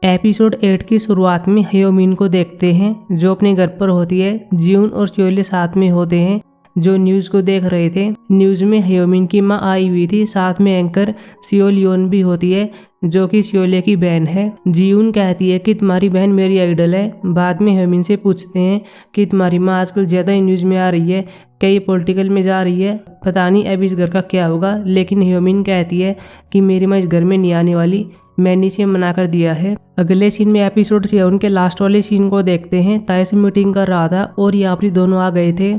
Episode 8 की शुरुआत में हयोमिन को देखते हैं जो अपने घर पर होती है। जियोन और च्योले साथ में होते हैं जो न्यूज़ को देख रहे थे। न्यूज़ में हयोमिन की मां आई हुई थी, साथ में एंकर सियोलियोन भी होती है जो कि सियोले की बहन है। जियोन कहती है कि तुम्हारी बहन मेरी आइडल है। बाद में हयोमिन से पूछते हैं कि तुम्हारी माँ आजकल ज़्यादा ही न्यूज़ में आ रही है, कई पॉलिटिकल में जा रही है, पता नहीं अब इस घर का क्या होगा। लेकिन हयोमिन कहती है कि मेरी माँ इस घर में नहीं आने वाली, मैंने इसे मना कर दिया है। अगले सीन में एपिसोड 7 के लास्ट वाले सीन को देखते हैं। ताइस मीटिंग कर रहा था और यहाँ पर दोनों आ गए थे।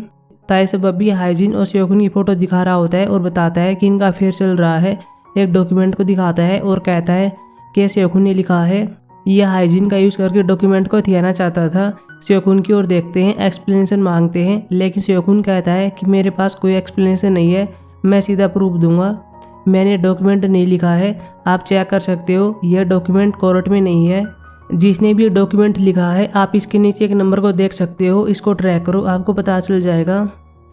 ताइस बब्बी हाइजिन और स्योकुन की फोटो दिखा रहा होता है और बताता है कि इनका अफेयर चल रहा है। एक डॉक्यूमेंट को दिखाता है और कहता है कि स्योकुन ने लिखा है। यह हाइजिन का यूज करके डॉक्यूमेंट को हथियाना चाहता था। स्योकुन की ओर देखते हैं, एक्सप्लेनेशन मांगते हैं, लेकिन स्योकुन कहता है कि मेरे पास कोई एक्सप्लेनेशन नहीं है, मैं सीधा प्रूफ दूंगा। मैंने डॉक्यूमेंट नहीं लिखा है, आप चेक कर सकते हो, यह डॉक्यूमेंट कोर्ट में नहीं है। जिसने भी डॉक्यूमेंट लिखा है आप इसके नीचे एक नंबर को देख सकते हो, इसको ट्रैक करो, आपको पता चल जाएगा।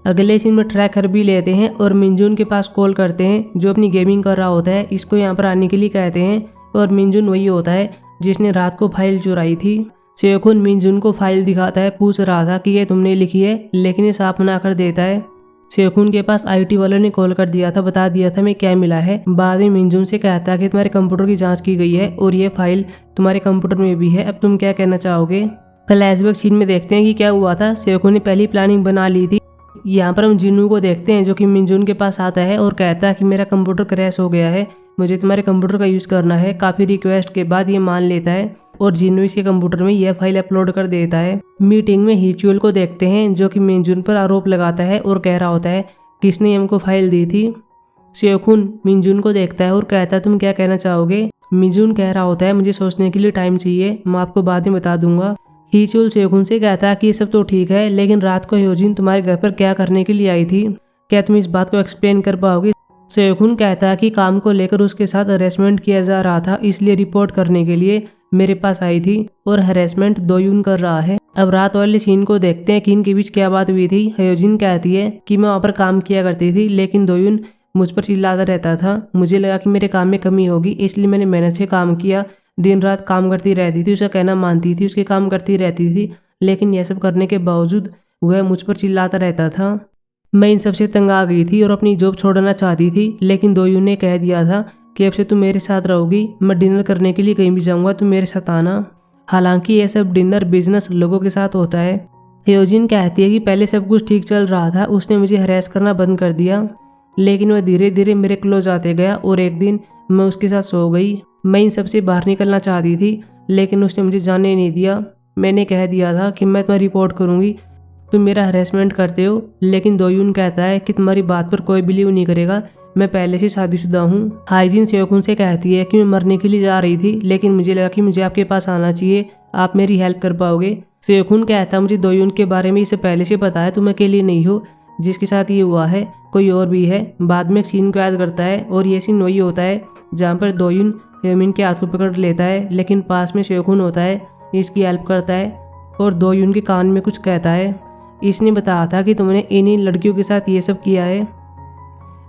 अगले सीन में ट्रैकर भी लेते हैं और मिंजुन के पास कॉल करते हैं जो अपनी गेमिंग कर रहा होता है। इसको यहाँ पर आने के लिए कहते हैं और मिंजुन वही होता है जिसने रात को फाइल चुराई थी। स्योकुन मिंजुन को फाइल दिखाता है, पूछ रहा था कि ये तुमने लिखी है, लेकिन ये साफ मना कर देता है। स्योकुन के पास आईटी वालों ने कॉल कर दिया था, बता दिया था मैं क्या मिला है। बाद में मिंजुन से कहता है कि तुम्हारे कंप्यूटर की जांच की गई है और ये फाइल तुम्हारे कंप्यूटर में भी है, अब तुम क्या कहना चाहोगे। फ्लैशबैक सीन में देखते हैं कि क्या हुआ था। स्योकुन ने पहली प्लानिंग बना ली थी। यहाँ पर हम जिन्नू को देखते हैं जो कि मिंजुन के पास आता है और कहता है कि मेरा कंप्यूटर क्रैश हो गया है, मुझे तुम्हारे कंप्यूटर का यूज़ करना है। काफ़ी रिक्वेस्ट के बाद ये मान लेता है और जिन्नू इसके कंप्यूटर में यह फाइल अपलोड कर देता है। मीटिंग में हिचुअल को देखते हैं जो कि मिंजुन पर आरोप लगाता है और कह रहा होता है किसने हमको फाइल दी थी। स्योकुन मिंजुन को देखता है और कहता है तुम क्या कहना चाहोगे। मिंजुन कह रहा होता है मुझे सोचने के लिए टाइम चाहिए, मैं आपको बाद में बता दूंगा। हिचुअल स्योकुन से कहता है कि ये सब तो ठीक है, लेकिन रात को हयोजिन तुम्हारे घर पर क्या करने के लिए आई थी, क्या तुम इस बात को एक्सप्लेन कर पाओगे। स्योकुन कहता है कि काम को लेकर उसके साथ हरेसमेंट किया जा रहा था, इसलिए रिपोर्ट करने के लिए मेरे पास आई थी और हरेसमेंट दोयुन कर रहा है। अब रात वाले सीन को देखते हैं कि इनके बीच क्या बात हुई थी। हयोजिन कहती है कि मैं वहाँ पर काम किया करती थी, लेकिन दोयुन मुझ पर चिल्लाता रहता था, मुझे लगा कि मेरे काम में कमी होगी, इसलिए मैंने मेहनत से काम किया, दिन रात काम करती रहती थी, उसका कहना मानती थी, उसके काम करती रहती थी, लेकिन यह सब करने के बावजूद वह मुझ पर चिल्लाता रहता था। मैं इन सबसे तंग आ गई थी और अपनी जॉब छोड़ना चाहती थी, लेकिन दोयुन ने कह दिया था कि अब से तुम मेरे साथ रहोगी, मैं डिनर करने के लिए कहीं भी जाऊंगा, तुम मेरे साथ आना। हालांकि यह सब डिनर बिजनेस लोगों के साथ होता है। हयोजिन कहती है कि पहले सब कुछ ठीक चल रहा था, उसने मुझे हरेस करना बंद कर दिया, लेकिन वह धीरे धीरे मेरे क्लोज आते गया और एक दिन मैं उसके साथ सो गई। मैं इन सबसे बाहर निकलना चाहती थी, लेकिन उसने मुझे जाने नहीं दिया। मैंने कह दिया था कि मैं तुम्हें रिपोर्ट करूंगी, तुम मेरा हरेसमेंट करते हो, लेकिन दोयुन कहता है कि तुम्हारी बात पर कोई बिलीव नहीं करेगा, मैं पहले से शादीशुदा हूँ। हाइजिन स्योकुन से कहती है कि मैं मरने के लिए जा रही थी, लेकिन मुझे लगा कि मुझे आपके पास आना चाहिए, आप मेरी हेल्प कर पाओगे। स्योकुन कहता है मुझे दोयुन के बारे में इसे पहले से पता है, तुम अकेले नहीं हो जिसके साथ ये हुआ है, कोई और भी है। बाद में एक सीन को याद करता है और ये सीन वही होता है जहाँ पर दोयुन हयोमिन के हाथ को पकड़ लेता है, लेकिन पास में स्योकुन होता है, इसकी हेल्प करता है और दोयुन के कान में कुछ कहता है, इसने बताया था कि तुमने इन्हीं लड़कियों के साथ ये सब किया है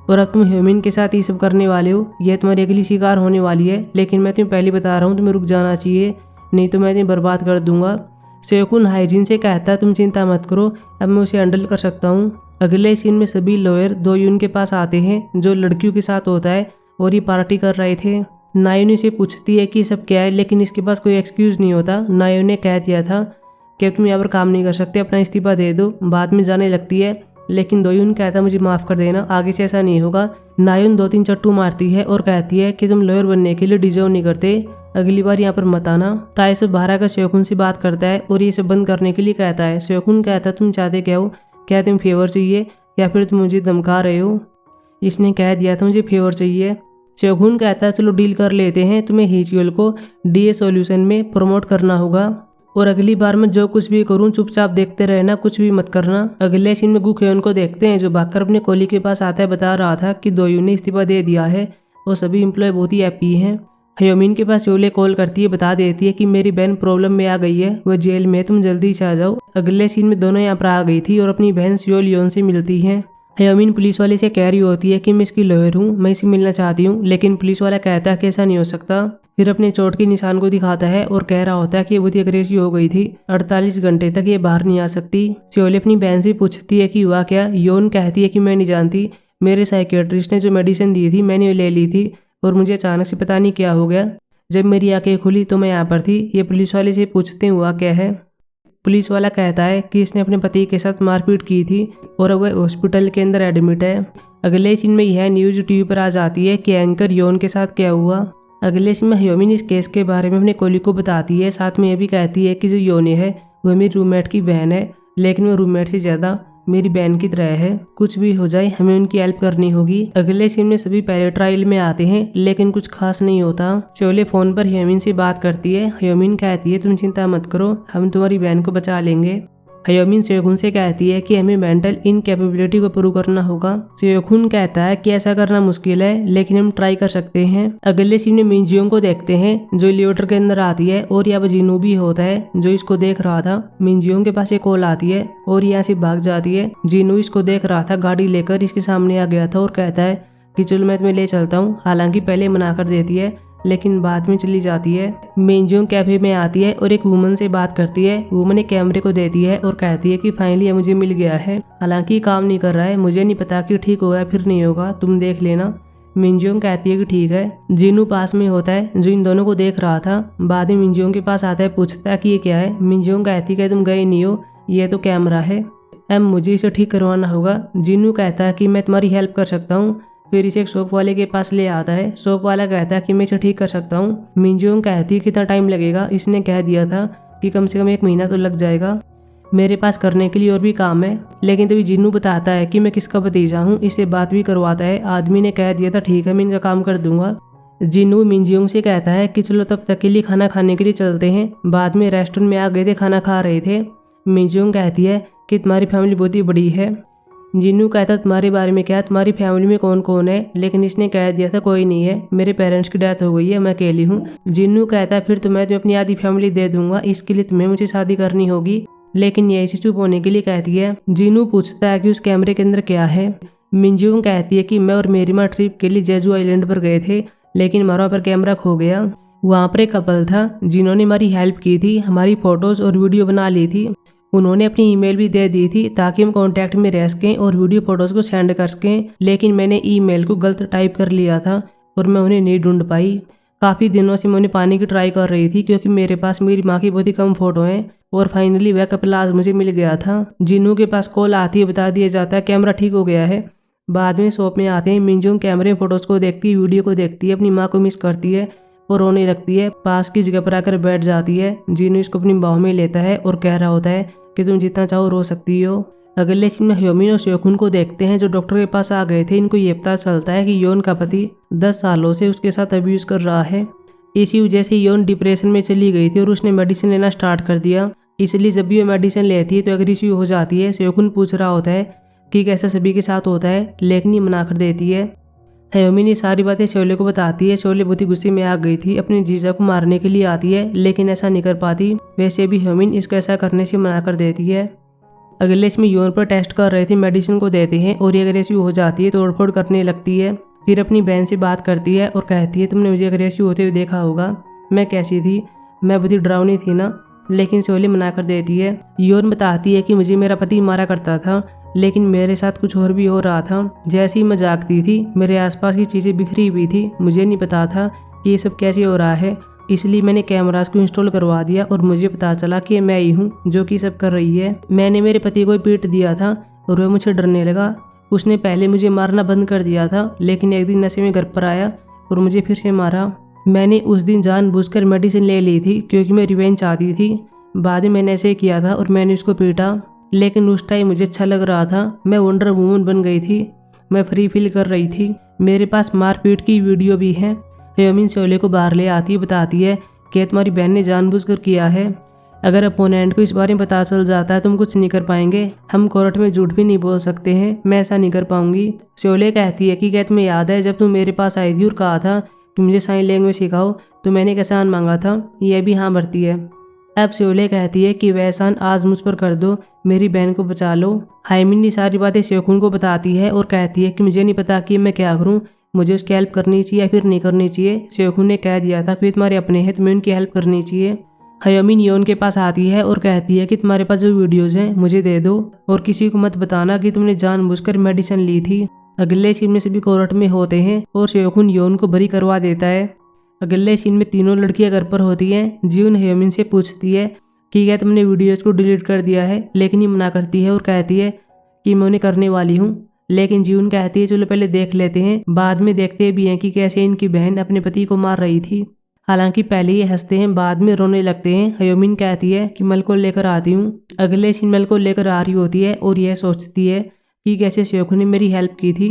और अब तुम हयोमिन के साथ ये सब करने वाले हो, यह तुम्हारी अगली शिकार होने वाली है, लेकिन मैं तुम्हें पहले बता रहा हूँ तुम्हें रुक जाना चाहिए, नहीं तो मैं तुम्हें बर्बाद कर दूंगा। स्योकुन हाइजिन से कहता है तुम चिंता मत करो, अब मैं उसे हैंडल कर सकता हूँ। अगले सीन में सभी लॉयर दोयुन के पास आते हैं जो लड़कियों के साथ होता है और ये पार्टी कर रहे थे। नायुन इसे पूछती है कि सब क्या है, लेकिन इसके पास कोई एक्सक्यूज नहीं होता। नायुन ने कह दिया था कि तुम यहाँ पर काम नहीं कर सकते, अपना इस्तीफा दे दो। बाद में जाने लगती है, लेकिन दोयुन कहता मुझे माफ़ कर देना, आगे से ऐसा नहीं होगा। नायुन 2-3 चट्टू मारती है और कहती है कि तुम लॉयर बनने के लिए डिजर्व नहीं करते, अगली बार यहाँ पर मत आना। ताइस बाहर आकर स्योकुन से बात करता है और ये सब बंद करने के लिए कहता है। स्योकुन कहता है तुम चाहते क्या हो, क्या तुम फेवर चाहिए या फिर तुम मुझे धमका रहे हो। इसने कह दिया था मुझे फेवर चाहिए। स्योकुन कहता है चलो डील कर लेते हैं, तुम्हें हिचुअल को डीए सॉल्यूशन में प्रमोट करना होगा और अगली बार मैं जो कुछ भी करूं चुपचाप देखते रहना, कुछ भी मत करना। अगले सीन में गुखयोन को देखते हैं जो भागकर अपने कोली के पास आता है, बता रहा था कि दोयुन ने इस्तीफा दे दिया है और सभी एम्प्लॉय बहुत ही हैप्पी हैं। हयोमिन के पास च्योले कॉल करती है, बता देती है कि मेरी बहन प्रॉब्लम में आ गई है, वह जेल में, तुम जल्दी से आ जाओ। अगले सीन में दोनों यहाँ पर आ गई थी और अपनी बहन सियोलियोन से मिलती हैं। हयोमिन पुलिस वाले से कह रही होती है कि मैं इसकी लॉयर हूँ, मैं इसे मिलना चाहती हूँ, लेकिन पुलिस वाला कहता है कि ऐसा नहीं हो सकता। फिर अपने चोट के निशान को दिखाता है और कह रहा होता है कि बहुत ही अग्रेसिव हो गई थी, 48 घंटे तक ये बाहर नहीं आ सकती। शोले अपनी बहन से पूछती है कि हुआ क्या। योन कहती है कि मैं नहीं जानती, मेरे साइकेट्रिस्ट ने जो मेडिसिन दी थी मैंने ले ली थी और मुझे अचानक से पता नहीं क्या हो गया। जब मेरी आंखें खुली तो मैं यहाँ पर थी। ये पुलिस वाले से पूछते हुआ क्या है। पुलिस वाला कहता है कि इसने अपने पति के साथ मारपीट की थी और वह हॉस्पिटल के अंदर एडमिट है। अगले सीन में यह न्यूज टीवी पर आ जाती है कि एंकर योन के साथ क्या हुआ। अगले सीन में ह्योमिन इस केस के बारे में अपने कोलीग को बताती है। साथ में यह भी कहती है कि जो योनी है वह मेरी रूममेट की बहन है, लेकिन वो रूममेट से ज़्यादा मेरी बहन की तरह है। कुछ भी हो जाए हमें उनकी हेल्प करनी होगी। अगले सीन में सभी पहले ट्रायल में आते हैं लेकिन कुछ खास नहीं होता। शोले फोन पर ह्योमिन से बात करती है। ह्योमिन कहती है तुम चिंता मत करो, हम तुम्हारी बहन को बचा लेंगे। ह्योमिन सेयोखुन से कहती है कि हमें मेंटल इनकैपेबिलिटी को प्रूव करना होगा। सेयोखुन कहता है कि ऐसा करना मुश्किल है लेकिन हम ट्राई कर सकते हैं। अगले सीन में मिनजियोंग को देखते हैं जो एलिवेटर के अंदर आती है और यहाँ पर जिनू भी होता है जो इसको देख रहा था। मिनजियोंग के पास एक कॉल आती है और यहाँ से भाग जाती है। जिनू इसको देख रहा था, गाड़ी लेकर इसके सामने आ गया था और कहता है कि चलो मैं तुम्हें ले चलता हूँ। हालांकि पहले मना कर देती है लेकिन बाद में चली जाती है। मिनजियोंग कैफे में आती है और एक वुमन से बात करती है। वुमन एक कैमरे को देती है और कहती है कि फाइनली ये मुझे मिल गया है। हालांकि काम नहीं कर रहा है, मुझे नहीं पता कि ठीक होगा फिर नहीं होगा, तुम देख लेना। मिनजियोंग कहती है कि ठीक है। जिनू पास में होता है जो इन दोनों को देख रहा था। बाद में मिनजियोंग के पास आता है, पूछता है कि ये क्या है। मिनजियोंग कहती है कि तुम गए नहीं हो, ये तो कैमरा है, अब मुझे इसे ठीक करवाना होगा। जिनू कहता है कि मैं तुम्हारी हेल्प कर सकता हूँ। फिर इसे एक शॉप वाले के पास ले आता है। शॉप वाला कहता है कि मैं इसे ठीक कर सकता हूँ। मिनजियोंग कहती है कितना टाइम लगेगा। इसने कह दिया था कि कम से कम 1 महीना तो लग जाएगा, मेरे पास करने के लिए और भी काम है। लेकिन तभी जिन्नू बताता है कि मैं किसका भतीजा हूँ, इससे बात भी करवाता है। आदमी ने कह दिया था ठीक है मैं इनका काम कर दूंगा। जिन्नू मिनजियोंग से कहता है कि चलो तब तक के लिए खाना खाने के लिए चलते हैं। बाद में रेस्टोरेंट में आ गए थे, खाना खा रहे थे। मिनजियोंग कहती है कि तुम्हारी फैमिली बहुत ही बड़ी है। जिन्नू कहता तुम्हारे बारे में क्या, तुम्हारी फैमिली में कौन कौन है। लेकिन इसने कह दिया था कोई नहीं है, मेरे पेरेंट्स की डेथ हो गई है, मैं अकेली हूँ। जिन्नू कहता है फिर तो मैं अपनी आधी फैमिली दे दूंगा, इसके लिए तुम्हें मुझे शादी करनी होगी। लेकिन ये इसे चुप होने के लिए कहती है। जिन्नू पूछता है कि उस कैमरे के अंदर क्या है। मिनजियोंग कहती है कि मैं और मेरी माँ ट्रिप के लिए जेजू आइलैंड पर गए थे लेकिन हमारा पर कैमरा खो गया। वहाँ पर एक कपल था जिन्होंने हमारी हेल्प की थी, हमारी फोटोज और वीडियो बना ली थी। उन्होंने अपनी ईमेल भी दे दी थी ताकि हम कांटेक्ट में रह सकें और वीडियो फोटोज को सेंड कर सकें। लेकिन मैंने ईमेल को गलत टाइप कर लिया था और मैं उन्हें नहीं ढूंढ पाई। काफ़ी दिनों से मैं उन्हें पाने की ट्राई कर रही थी क्योंकि मेरे पास मेरी माँ की बहुत ही कम फोटो हैं और फाइनली वह कपल आज मुझे मिल गया था। जिन्नू के पास कॉल आती है, बता दिया जाता है कैमरा ठीक हो गया है। बाद में शॉप में आते हैं। मिनजियोंग कैमरे में फोटोज को देखती है, वीडियो को देखती है, अपनी माँ को मिस करती है और रोने लगती है। पास की जगह पर आकर बैठ जाती है। जिन्नू इसको अपनी बाहों में लेता है और कह रहा होता है कि तुम जितना चाहो रो सकती हो। अगले सीन में ह्योमिन और सेयोखुन को देखते हैं जो डॉक्टर के पास आ गए थे। इनको ये पता चलता है कि योन का पति 10 सालों से उसके साथ अब्यूज कर रहा है। इसी वजह से योन डिप्रेशन में चली गई थी और उसने मेडिसिन लेना स्टार्ट कर दिया। इसलिए जब भी वो मेडिसिन लेती है तो एग्रेसिव हो जाती है। सेयोखुन पूछ रहा होता है कि कैसा सभी के साथ होता है, लेकिन ये मना कर देती है। ह्योमिन ये सारी बातें शोले को बताती है। शोले बहुत ही गुस्से में आ गई थी, अपने जीजा को मारने के लिए आती है लेकिन ऐसा नहीं कर पाती। वैसे भी ह्योमिन इसको ऐसा करने से मना कर देती है। अगले इसमें योन पर टेस्ट कर रहे थे, मेडिसिन को देते हैं और ये अग्रेसिव हो जाती है, तोड़फोड़ करने लगती है। फिर अपनी बहन से बात करती है और कहती है तुमने मुझे अग्रेसिव होते हुए देखा होगा, मैं कैसी थी, मैं बहुत ही डरावनी थी ना। लेकिन शोले मना कर देती है। योन बताती है कि मुझे मेरा पति मारा करता था लेकिन मेरे साथ कुछ और भी हो रहा था। जैसे ही मैं जागती थी मेरे आसपास की चीज़ें बिखरी हुई थी, मुझे नहीं पता था कि ये सब कैसे हो रहा है। इसलिए मैंने कैमरास को इंस्टॉल करवा दिया और मुझे पता चला कि मैं ही हूँ जो कि सब कर रही है। मैंने मेरे पति को पीट दिया था और वह मुझे डरने लगा। उसने पहले मुझे मारना बंद कर दिया था लेकिन एक दिन नशे में घर पर आया और मुझे फिर से मारा। मैंने उस दिन जानबूझकर मेडिसिन ले ली थी क्योंकि मैं रिवेंज चाहती थी। बाद में मैंने ऐसे किया था और मैंने उसको पीटा, लेकिन उस टाइम मुझे अच्छा लग रहा था, मैं वंडर वुमन बन गई थी, मैं फ्री फील कर रही थी। मेरे पास मारपीट की वीडियो भी है। ह्योमिन शोले को बाहर ले आती है, बताती है कि तुम्हारी बहन ने जानबूझकर किया है। अगर अपोनेंट को इस बारे में पता चल जाता है तो हम कुछ नहीं कर पाएंगे, हम कोर्ट में झूठ भी नहीं बोल सकते हैं, मैं ऐसा नहीं कर पाऊंगी। शोले कहती है कि क्या तुम्हें याद है जब तुम मेरे पास आई थी और कहा था कि मुझे साइन लैंग्वेज सिखाओ तो मैंने एक एहसान मांगा था, यह भी हाँ भरती है। अब शोले कहती है कि वह एहसान आज मुझ पर कर दो, मेरी बहन को बचा लो। हाइमिन ये सारी बातें सेयोखुन को बताती है और कहती है कि मुझे नहीं पता कि मैं क्या करूं, मुझे उसकी हेल्प करनी चाहिए या फिर नहीं करनी चाहिए। सेओकुन ने कह दिया था कि तुम्हारे अपने हैं, तुम्हें उनकी हेल्प करनी चाहिए। हयोमिन योन के पास आती है और कहती है कि तुम्हारे पास जो वीडियोज़ हैं मुझे दे दो और किसी को मत बताना कि तुमने जानबूझकर मेडिसिन ली थी। अगले सीन में सभी कोर्ट में होते हैं और सेओकुन योन को बरी करवा देता है। अगले सीन में तीनों लड़कियां घर पर होती हैं। जियून हयोमिन से पूछती है कि क्या तुमने वीडियोज़ को डिलीट कर दिया है, लेकिन ये मना करती है और कहती है कि मैं उन्हें करने वाली हूँ। लेकिन जियून कहती है चलो पहले देख लेते हैं, बाद में देखते भी हैं कि कैसे इनकी बहन अपने पति को मार रही थी। हालांकि पहले ये हंसते हैं, बाद में रोने लगते हैं। हयोमिन कहती है कि मल को लेकर आती हूँ। अगले सीन मल को लेकर आ रही होती है और यह सोचती है कि कैसे सेओकुन ने मेरी हेल्प की थी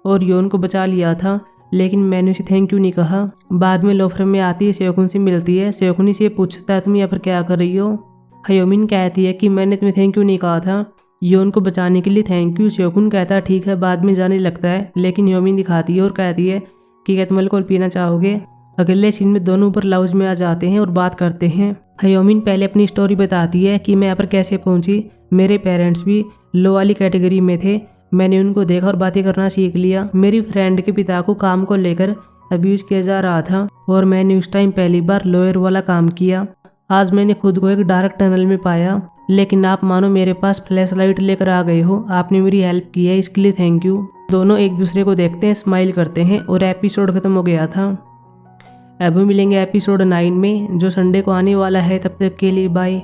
और योन को बचा लिया था, लेकिन मैंने उसे थैंक यू नहीं कहा। बाद में लोफर में आती है, सेओकुन से मिलती है। सेओकुन से पूछता है तुम यहाँ पर क्या कर रही हो। हयोमिन कहती है कि मैंने तुम्हें थैंक यू नहीं कहा था, योन को बचाने के लिए थैंक यू। सेओकुन कहता है ठीक है, बाद में जाने लगता है। लेकिन हयोमिन दिखाती है और कहती है कि क्या तुम अल्कोहल पीना चाहोगे। अगले सीन में दोनों ऊपर लाउंज में आ जाते हैं और बात करते हैं। हयोमिन पहले अपनी स्टोरी बताती है कि मैं यहाँ पर कैसे पहुंची। मेरे पेरेंट्स भी लो वाली कैटेगरी में थे, मैंने उनको देखा और बातें करना सीख लिया। मेरी फ्रेंड के पिता को काम को लेकर अब्यूज किया जा रहा था और मैंने उस टाइम पहली बार लॉयर वाला काम किया। आज मैंने खुद को एक डार्क टनल में पाया, लेकिन आप मानो मेरे पास फ्लैश लाइट लेकर आ गए हो। आपने मेरी हेल्प की है, इसके लिए थैंक यू। दोनों एक दूसरे को देखते हैं, स्माइल करते हैं और एपिसोड खत्म हो गया था। अब मिलेंगे एपिसोड 9 में जो संडे को आने वाला है। तब तक के लिए बाय।